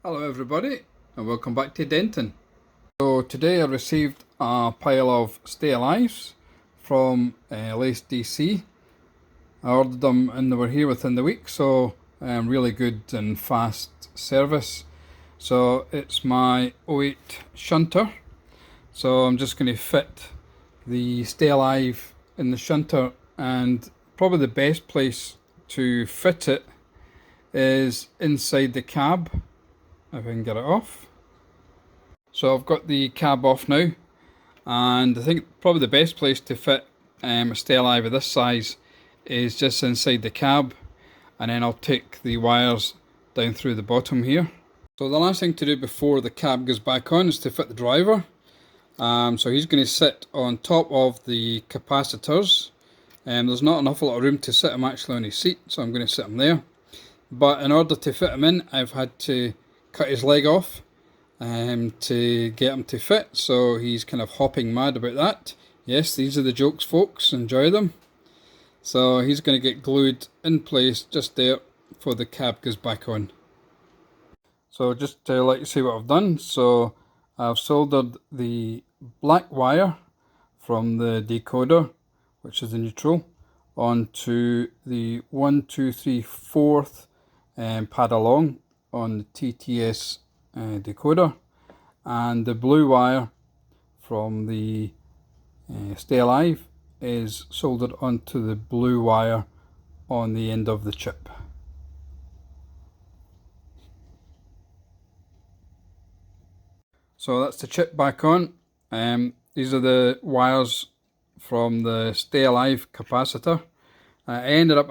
Hello everybody and welcome back to Denton. So today I received a pile of Stay Alives from Lace DC. I ordered them and they were here within the week, so really good and fast service. So it's my '08 shunter, so I'm just going to fit the Stay Alive in the shunter, and probably the best place to fit it is inside the cab. If I can get it off. So I've got the cab off now, and I think probably the best place to fit a Stay Alive of this size is just inside the cab, and then I'll take the wires down through the bottom here. So the last thing to do before the cab goes back on is to fit the driver. So he's going to sit on top of the capacitors. There's not an awful lot of room to sit him actually on his seat, so I'm going to sit him there. But in order to fit him in, I've had to cut his leg off to get him to fit, so he's kind of hopping mad about that. Yes, these are the jokes, folks, enjoy them. So he's going to get glued in place just there before the cab goes back on. So just to let you see what I've done, so I've soldered the black wire from the decoder, which is the neutral, onto the 1, 2, 3, 4th pad along on the TTS decoder, and the blue wire from the Stay Alive is soldered onto the blue wire on the end of the chip. So that's the chip back on. These are the wires from the Stay Alive capacitor. I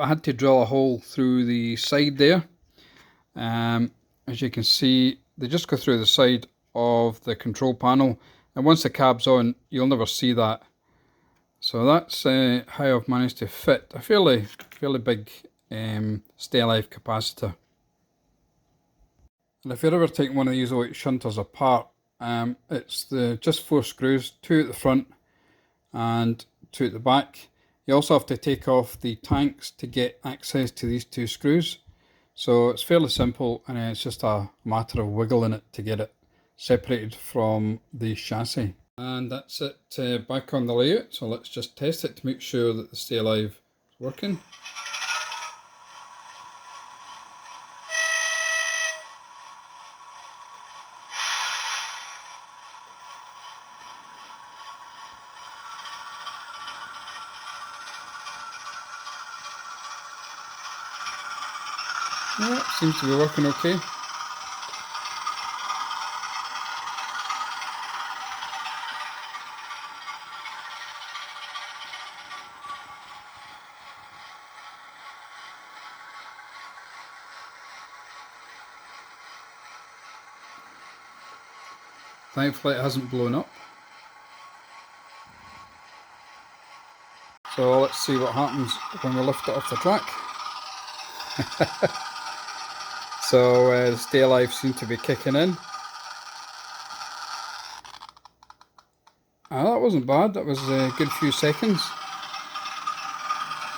had to drill a hole through the side there. As you can see, they just go through the side of the control panel, and once the cab's on, you'll never see that. So that's how I've managed to fit a fairly big Stay Alive capacitor. And if you're ever taking one of these '08 shunters apart, it's just 4 screws, 2 at the front and 2 at the back. You also have to take off the tanks to get access to these 2 screws. So it's fairly simple, and it's just a matter of wiggling it to get it separated from the chassis. And that's it back on the layout, so let's just test it to make sure that the Stay Alive is working. Yeah, seems to be working okay. Thankfully it hasn't blown up. So let's see what happens when we lift it off the track. So the Stay Alive seem to be kicking in. That wasn't bad, that was a good few seconds.